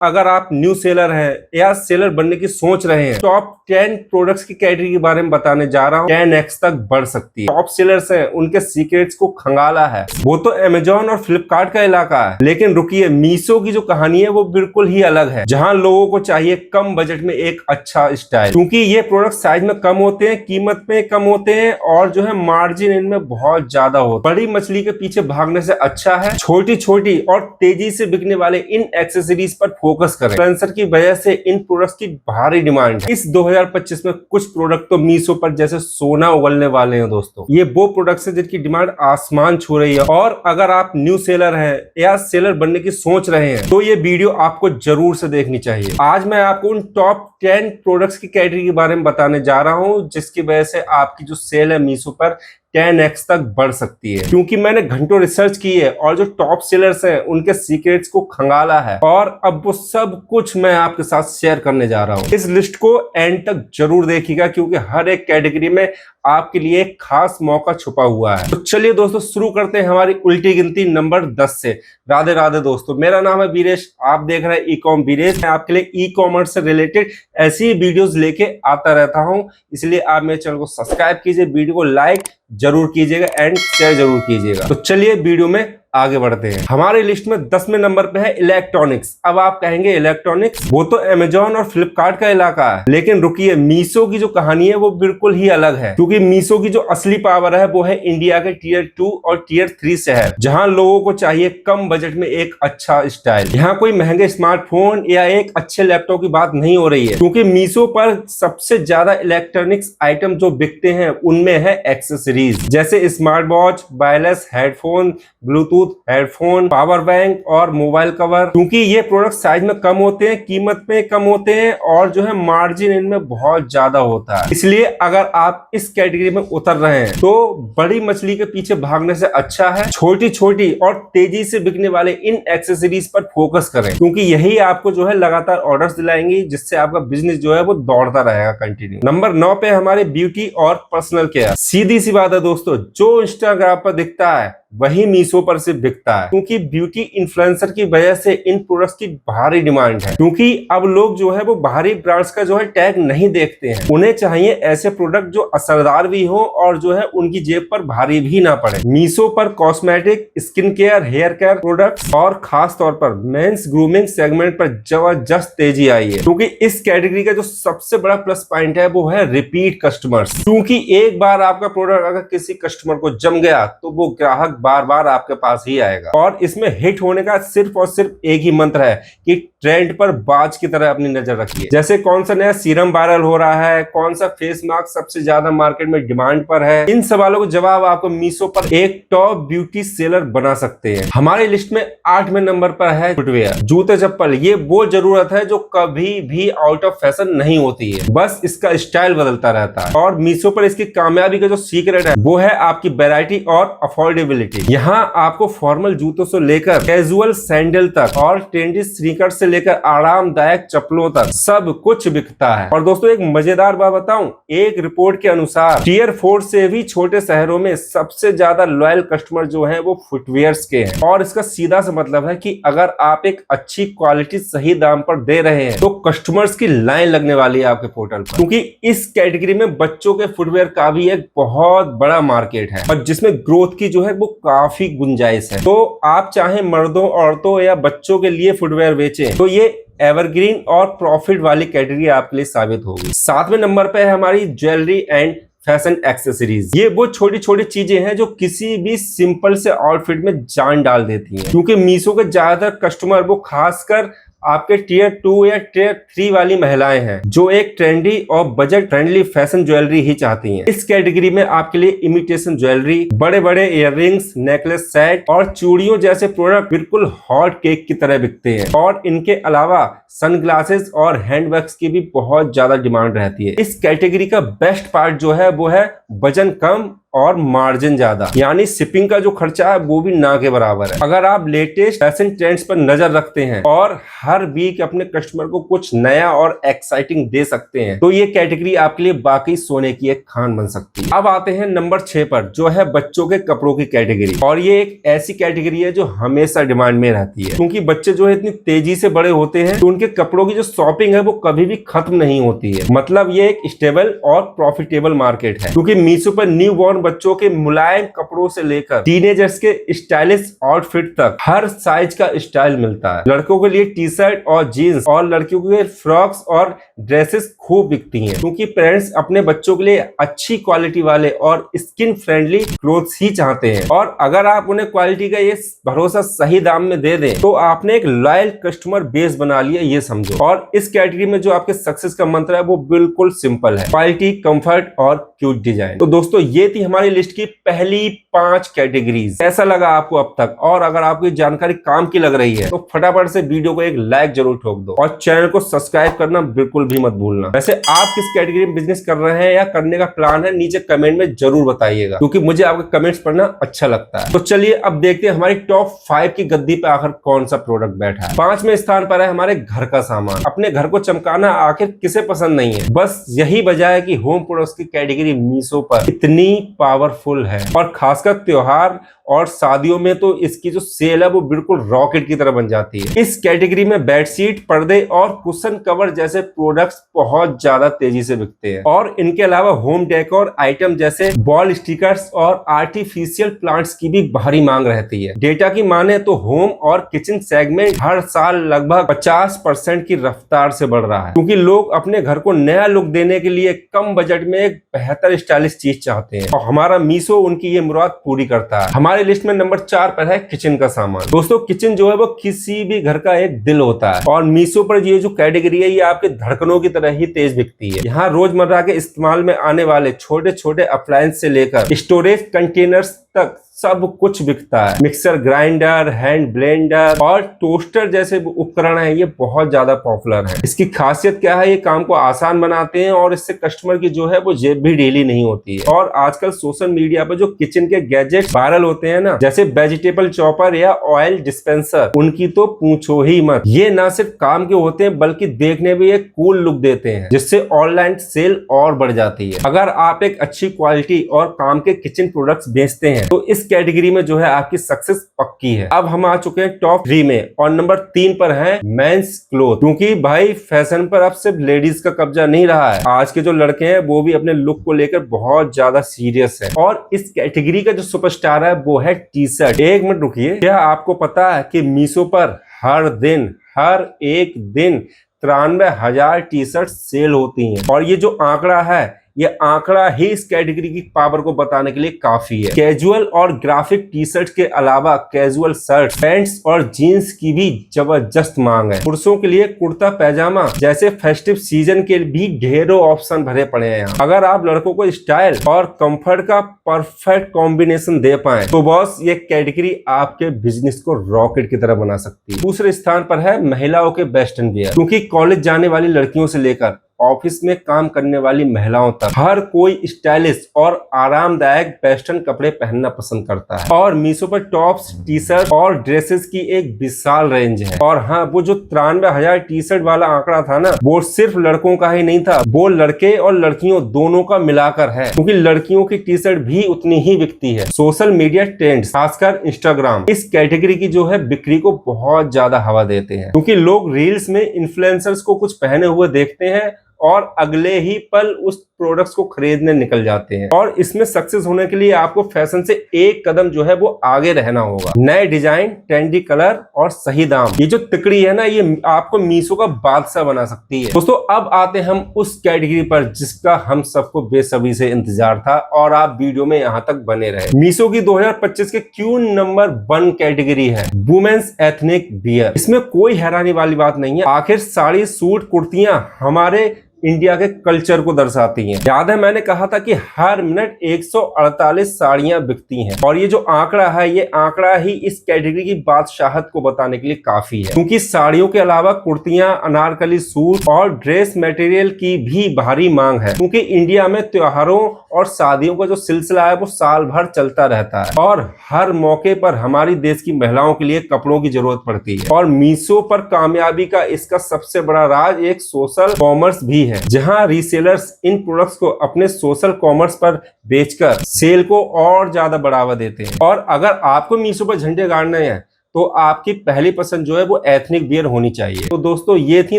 अगर आप new seller हैं या सेलर बनने की सोच रहे हैं, टॉप 10 प्रोडक्ट्स की कैटेगरी के बारे में बताने जा रहा हूं। 10x तक बढ़ सकती है। टॉप सेलर्स हैं, उनके सीक्रेट्स को खंगाला है। वो तो अमेजॉन और फ्लिपकार्ट का इलाका है, लेकिन रुकिए, मीशो की जो कहानी है वो बिल्कुल ही अलग है, जहां लोगों को चाहिए कम बजट में एक अच्छा स्टाइल। क्योंकि ये प्रोडक्ट साइज में कम होते हैं, कीमत में कम होते हैं और जो है मार्जिन इनमें बहुत ज्यादा होता है। बड़ी मछली के पीछे भागने से अच्छा है छोटी छोटी और तेजी से बिकने वाले इन एक्सेसरीज पर फोकस करें। इन्फ्लुएंसर की वजह से इन प्रोडक्ट्स की भारी डिमांड है। इस 2025 में कुछ प्रोडक्ट तो मीशो पर जैसे सोना उगलने वाले हैं दोस्तों। ये वो प्रोडक्ट्स हैं जिनकी डिमांड आसमान छू रही है। और अगर आप न्यू सेलर हैं या सेलर बनने की सोच रहे हैं तो ये वीडियो आपको जरूर से देखनी चाहिए। आज मैं आपको उन टॉप 10 प्रोडक्ट्स की कैटेगरी के बारे में बताने जा रहा हूं, जिसकी वजह से आपकी जो सेल है मीशो पर 10x तक बढ़ सकती है। क्योंकि मैंने घंटों रिसर्च की है और जो टॉप सेलर्स हैं उनके सीक्रेट्स को खंगाला है, और अब वो सब कुछ मैं आपके साथ शेयर करने जा रहा हूं। इस लिस्ट को एंड तक जरूर देखिएगा, क्योंकि हर एक कैटेगरी में आपके लिए एक खास मौका छुपा हुआ है। तो चलिए दोस्तों, शुरू करते हैं हमारी उल्टी गिनती नंबर 10 से। राधे राधे दोस्तों, मेरा नाम है वीरेश, आप देख रहे हैं ई-कॉम वीरेश। मैं आपके लिए ई कॉमर्स से रिलेटेड ऐसी ही वीडियोस लेके आता रहता हूं, इसलिए आप मेरे चैनल को सब्सक्राइब कीजिए, वीडियो को लाइक जरूर कीजिएगा एंड शेयर जरूर कीजिएगा। तो चलिए वीडियो में आगे बढ़ते हैं। हमारी लिस्ट में 10वें नंबर पे है इलेक्ट्रॉनिक्स। अब आप कहेंगे इलेक्ट्रॉनिक्स, वो तो अमेजॉन और फ्लिपकार्ट का इलाका है, लेकिन रुकिए, मीशो की जो कहानी है वो बिल्कुल ही अलग है। क्योंकि मीशो की जो असली पावर है वो है इंडिया के टियर 2 और टियर 3 शहर, जहां लोगों को चाहिए कम बजट में एक अच्छा स्टाइल। यहाँ कोई महंगे स्मार्टफोन या एक अच्छे लैपटॉप की बात नहीं हो रही है, क्योंकि मीशो पर सबसे ज्यादा इलेक्ट्रॉनिक्स आइटम जो बिकते हैं उनमें है एक्सेसरीज, जैसे smart watch, wireless headphone, Bluetooth headphone, power bank और मोबाइल कवर। क्योंकि ये प्रोडक्ट साइज में कम होते हैं, कीमत में कम होते हैं और जो है मार्जिन इनमें बहुत ज्यादा होता है। इसलिए अगर आप इस कैटेगरी में उतर रहे हैं तो बड़ी मछली के पीछे भागने से अच्छा है छोटी छोटी और तेजी से बिकने वाले इन एक्सेसरीज पर फोकस करें, क्योंकि यही आपको जो है लगातार ऑर्डर्स दिलाएंगी, जिससे आपका बिजनेस जो है वो दौड़ता रहेगा कंटिन्यू। नंबर 9 पे हमारे ब्यूटी और पर्सनल केयर। सीधी सी बात है दोस्तों, जो इंस्टाग्राम पर दिखता है वही मीशो पर से बिकता है, क्योंकि ब्यूटी इन्फ्लुएंसर की वजह से इन प्रोडक्ट्स की भारी डिमांड है। क्योंकि अब लोग जो है वो बाहरी ब्रांड्स का जो है टैग नहीं देखते हैं, उन्हें चाहिए ऐसे प्रोडक्ट जो असरदार भी हो और जो है उनकी जेब पर भारी भी ना पड़े। मीशो पर cosmetic, skin care, hair care products और खास तौर पर मेंस ग्रूमिंग सेगमेंट पर जबरदस्त तेजी आई है। क्योंकि इस कैटेगरी का जो सबसे बड़ा प्लस पॉइंट है वो है रिपीट कस्टमर्स। क्योंकि एक बार आपका प्रोडक्ट अगर किसी कस्टमर को जम गया तो वो ग्राहक बार बार आपके पास ही आएगा। और इसमें हिट होने का सिर्फ और सिर्फ एक ही मंत्र है कि ट्रेंड पर बाज की तरह अपनी नजर रखिए। जैसे कौन सा नया सीरम वायरल हो रहा है, कौन सा फेस मास्क सबसे ज्यादा मार्केट में डिमांड पर है, इन सवालों को जवाब आपको मीशो पर एक टॉप ब्यूटी सेलर बना सकते हैं। हमारी लिस्ट में 8वें नंबर पर है फुटवेयर, जूते चप्पल। ये वो जरूरत है जो कभी भी आउट ऑफ फैशन नहीं होती है, बस इसका स्टाइल बदलता रहता है। और मीशो पर इसकी कामयाबी का जो सीक्रेट है वो है आपकी वैरायटी और अफोर्डेबिलिटी। यहाँ आपको फॉर्मल जूतों से लेकर कैजुअल सैंडल तक और ट्रेंडी स्नीकर से लेकर आरामदायक चप्पलों तक सब कुछ बिकता है। और दोस्तों एक मजेदार बात बताऊं, एक रिपोर्ट के अनुसार टियर 4 से भी छोटे शहरों में सबसे ज्यादा लॉयल कस्टमर जो है वो फुटवेयर्स के हैं। और इसका सीधा सा मतलब है कि अगर आप एक अच्छी क्वालिटी सही दाम पर दे रहे हैं तो कस्टमर्स की लाइन लगने वाली है आपके पोर्टल पर। क्योंकि इस कैटेगरी में बच्चों के फुटवेयर का भी एक बहुत बड़ा मार्केट है और जिसमें ग्रोथ की जो है वो काफी गुंजाइश है। तो आप चाहे मर्दों, औरतों या बच्चों के लिए फुटवेयर बेचें तो ये एवरग्रीन और प्रॉफिट वाली कैटेगरी आपके लिए साबित होगी। 7वें नंबर पे है हमारी ज्वेलरी एंड फैशन एक्सेसरीज। ये वो छोटी छोटी चीजें हैं जो किसी भी सिंपल से आउटफिट में जान डाल देती हैं। क्योंकि मीशो के ज्यादातर कस्टमर वो खासकर आपके टियर 2 या टियर 3 वाली महिलाएं हैं, जो एक ट्रेंडी और बजट फ्रेंडली फैशन ज्वेलरी ही चाहती हैं। इस कैटेगरी में आपके लिए इमिटेशन ज्वेलरी, बड़े बड़े इयररिंग्स, नेकलेस सेट और चूड़ियों जैसे प्रोडक्ट बिल्कुल हॉट केक की तरह बिकते हैं। और इनके अलावा सनग्लासेस और हैंडबैग्स की भी बहुत ज्यादा डिमांड रहती है। इस कैटेगरी का बेस्ट पार्ट जो है वो है वजन कम और मार्जिन ज्यादा, यानी शिपिंग का जो खर्चा है वो भी ना के बराबर है। अगर आप लेटेस्ट फैशन ट्रेंड्स पर नजर रखते हैं और हर वीक अपने कस्टमर को कुछ नया और एक्साइटिंग दे सकते हैं तो ये कैटेगरी आपके लिए बाकी सोने की एक खान बन सकती है। अब आते हैं नंबर 6 पर, जो है बच्चों के कपड़ों की कैटेगरी। और ये एक ऐसी कैटेगरी है जो हमेशा डिमांड में रहती है, क्योंकि बच्चे जो है इतनी तेजी से बड़े होते हैं तो उनके कपड़ों की जो शॉपिंग है वो कभी भी खत्म नहीं होती है। मतलब ये एक स्टेबल और प्रॉफिटेबल मार्केट है, क्योंकि मीशो पर न्यू बॉर्न बच्चों के मुलायम कपड़ों से लेकर टीनेजर्स के स्टाइलिश आउटफिट तक हर साइज का स्टाइल मिलता है। लड़कों के लिए टी शर्ट और जीन्स और लड़कियों के फ्रॉक्स और ड्रेसेस खूब बिकती हैं, क्योंकि पेरेंट्स अपने बच्चों के लिए अच्छी क्वालिटी वाले और स्किन फ्रेंडली क्लोथ्स ही चाहते हैं। और अगर आप उन्हें क्वालिटी का ये भरोसा सही दाम में दे दें तो आपने एक लॉयल कस्टमर बेस बना लिया, ये समझो। और इस कैटेगरी में जो आपके सक्सेस का मंत्र है वो बिल्कुल सिंपल है, क्वालिटी, कंफर्ट और क्यूट डिजाइन। तो दोस्तों ये थी हमारी लिस्ट की पहली 5 कैटेगरीज। कैसा लगा आपको अब तक? और अगर आपको ये जानकारी काम की लग रही है तो फटाफट से वीडियो को एक लाइक जरूर ठोक दो और चैनल को सब्सक्राइब करना बिल्कुल भी मत भूलना। वैसे आप किस कैटेगरी में बिजनेस कर रहे हैं या करने का प्लान है नीचे कमेंट में जरूर बताइएगा, क्योंकि मुझे आपके कमेंट्स पढ़ना अच्छा लगता है। तो चलिए अब देखते हैं हमारी टॉप 5 की गद्दी पे आखिर कौन सा प्रोडक्ट बैठा है। 5वें स्थान पर है हमारे घर का सामान। अपने घर को चमकाना आखिर किसे पसंद नहीं है, बस यही वजह है कि होम प्रोडक्ट्स की कैटेगरी मीशो पर इतनी पावरफुल है। और खासकर त्योहार और शादियों में तो इसकी जो सेल है वो बिल्कुल रॉकेट की तरह बन जाती है। इस कैटेगरी में बेडशीट, पर्दे और कुशन कवर जैसे प्रोडक्ट्स बहुत ज्यादा तेजी से बिकते हैं। और इनके अलावा होम डेकोर आइटम जैसे वॉल स्टिकर्स और आर्टिफिशियल प्लांट्स की भी भारी मांग रहती है। डेटा की माने तो होम और किचन सेगमेंट हर साल लगभग 50% की रफ्तार से बढ़ रहा है, क्योंकि लोग अपने घर को नया लुक देने के लिए कम बजट में एक बेहतर स्टाइलिश चीज चाहते हैं, और हमारा मीशो उनकी ये मुराद पूरी करता है। हमारी लिस्ट में नंबर 4 पर है किचन का सामान। दोस्तों किचन जो है वो किसी भी घर का एक दिल होता है, और मीशो पर ये जो कैटेगरी है ये आपके धड़कनों की तरह ही तेज बिकती है। यहाँ रोजमर्रा के इस्तेमाल में आने वाले छोटे छोटे अप्लायंस से लेकर स्टोरेज कंटेनर्स तक सब कुछ बिकता है। मिक्सर ग्राइंडर, हैंड ब्लेंडर और टोस्टर जैसे उपकरण है ये बहुत ज्यादा पॉपुलर है। इसकी खासियत क्या है, ये काम को आसान बनाते हैं और इससे कस्टमर की जो है वो जेब भी ढीली नहीं होती है। और आजकल सोशल मीडिया पर जो किचन के गैजेट वायरल होते हैं ना, जैसे वेजिटेबल चॉपर या ऑयल डिस्पेंसर, उनकी तो पूछो ही मत। ये ना सिर्फ काम के होते हैं बल्कि देखने में एक कूल लुक देते हैं, जिससे ऑनलाइन सेल और बढ़ जाती है। अगर आप एक अच्छी क्वालिटी और काम के किचन प्रोडक्ट्स बेचते हैं तो इस कैटेगरी में जो है आपकी सक्सेस पक्की है। अब हम आ चुके हैं टॉप 3 में, और नंबर 3 पर है मेंस क्लोथ। क्योंकि भाई फैशन पर अब सिर्फ लेडीज का कब्जा नहीं रहा है, आज के जो लड़के हैं वो भी अपने लुक को लेकर बहुत ज्यादा सीरियस है। और इस कैटेगरी का जो सुपरस्टार है वो है टी शर्ट। एक मिनट रुकिए, क्या आपको पता है कि मीशो पर हर एक दिन 93,000 टी शर्ट सेल होती हैं। और ये जो आंकड़ा है ये आंकड़ा ही इस कैटेगरी की पावर को बताने के लिए काफी है। कैजुअल और ग्राफिक टी शर्ट के अलावा कैजुअल शर्ट, पैंट्स और जीन्स की भी जबरदस्त मांग है। पुरुषों के लिए कुर्ता पैजामा जैसे फेस्टिव सीजन के भी ढेरों ऑप्शन भरे पड़े हैं यहाँ। अगर आप लड़कों को स्टाइल और कंफर्ट का परफेक्ट कॉम्बिनेशन दे पाए तो बॉस ये कैटेगरी आपके बिजनेस को रॉकेट की तरह बना सकती है। दूसरे स्थान पर है महिलाओं के वेस्टर्न वियर। क्योंकि कॉलेज जाने वाली लड़कियों से लेकर ऑफिस में काम करने वाली महिलाओं तक हर कोई स्टाइलिश और आरामदायक वेस्टर्न कपड़े पहनना पसंद करता है। और मीशो पर टॉप्स, टी शर्ट और ड्रेसेस की एक विशाल रेंज है। और हाँ, वो जो 93,000 टी शर्ट वाला आंकड़ा था ना, वो सिर्फ लड़कों का ही नहीं था, वो लड़के और लड़कियों दोनों का मिलाकर है, क्योंकि लड़कियों की टी शर्ट भी उतनी ही बिकती है। सोशल मीडिया ट्रेंड्स, खासकर इंस्टाग्राम, इस कैटेगरी की जो है बिक्री को बहुत ज्यादा हवा देते हैं, क्योंकि लोग रील्स में इन्फ्लुएंसर्स को कुछ पहने हुए देखते हैं और अगले ही पल उस प्रोडक्ट्स को खरीदने निकल जाते हैं। और इसमें सक्सेस होने के लिए आपको फैशन से एक कदम जो है वो आगे रहना होगा। नए डिजाइन, ट्रेंडी कलर और सही दाम, ये जो तिकड़ी है ना, ये आपको मीशो का बादशाह बना सकती है। दोस्तों अब आते हैं हम उस कैटेगरी पर जिसका हम सबको बेसब्री से इंतजार था, और आप वीडियो में यहाँ तक बने रहे। मीशो की 2025 के क्यू नंबर 1 कैटेगरी है वुमेन्स एथनिक वियर। इसमें कोई हैरानी वाली बात नहीं है। आखिर साड़ी, सूट, कुर्तियां हमारे इंडिया के कल्चर को दर्शाती हैं। याद है मैंने कहा था कि हर मिनट 148 साड़ियां बिकती हैं, और ये जो आंकड़ा है, ये आंकड़ा ही इस कैटेगरी की बादशाहत को बताने के लिए काफी है, क्योंकि साड़ियों के अलावा कुर्तियां, अनारकली सूट और ड्रेस मटेरियल की भी भारी मांग है, क्योंकि इंडिया में त्योहारों और शादियों का जो सिलसिला है वो साल भर चलता रहता है, और हर मौके पर हमारी देश की महिलाओं के लिए कपड़ों की जरूरत पड़ती है। और मीशो पर कामयाबी का इसका सबसे बड़ा राज एक सोशल कॉमर्स भी है, जहां रीसेलर्स इन प्रोडक्ट्स को अपने सोशल कॉमर्स पर बेचकर सेल को और ज्यादा बढ़ावा देते हैं। और अगर आपको मीशो पर झंडे गाड़ने हैं तो आपकी पहली पसंद जो है वो एथनिक वियर होनी चाहिए। तो दोस्तों ये थी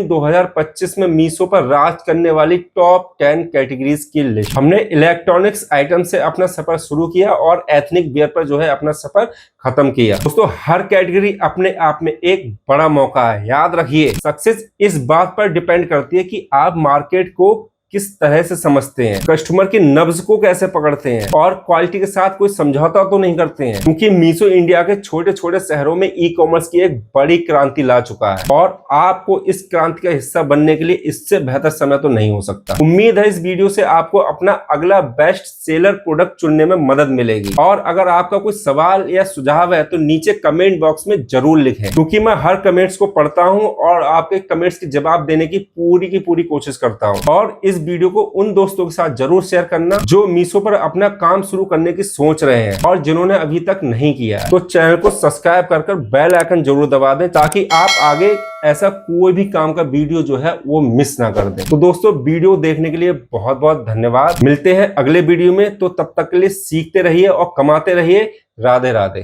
2025 में मीशो पर राज करने वाली टॉप 10 कैटेगरीज की लिस्ट। हमने इलेक्ट्रॉनिक्स आइटम से अपना सफर शुरू किया और एथनिक वियर पर जो है अपना सफर खत्म किया। दोस्तों हर कैटेगरी अपने आप में एक बड़ा मौका है। याद रखिए, सक्सेस इस बात पर डिपेंड करती है कि आप मार्केट को किस तरह से समझते हैं, कस्टमर की नब्ज को कैसे पकड़ते हैं, और क्वालिटी के साथ कोई समझौता तो नहीं करते हैं, क्योंकि मीशो इंडिया के छोटे छोटे शहरों में ई कॉमर्स की एक बड़ी क्रांति ला चुका है, और आपको इस क्रांति का हिस्सा बनने के लिए इससे बेहतर समय तो नहीं हो सकता। उम्मीद है इस वीडियो से आपको अपना अगला बेस्ट सेलर प्रोडक्ट चुनने में मदद मिलेगी, और अगर आपका कोई सवाल या सुझाव है तो नीचे कमेंट बॉक्स में जरूर लिखें, क्योंकि मैं हर कमेंट्स को पढ़ता हूं और आपके कमेंट्स के जवाब देने की पूरी कोशिश करता हूं। और इस वीडियो को उन दोस्तों के साथ जरूर शेयर करना जो मीशो पर अपना काम शुरू करने की सोच रहे हैं और जिन्होंने अभी तक नहीं किया है। तो चैनल को सब्सक्राइब कर बेल आइकन जरूर दबा दें, ताकि आप आगे ऐसा कोई भी काम का वीडियो जो है वो मिस ना कर दें। तो दोस्तों वीडियो देखने के लिए बहुत बहुत धन्यवाद। मिलते हैं अगले वीडियो में, तो तब तक के लिए सीखते रहिए और कमाते रहिए। राधे राधे।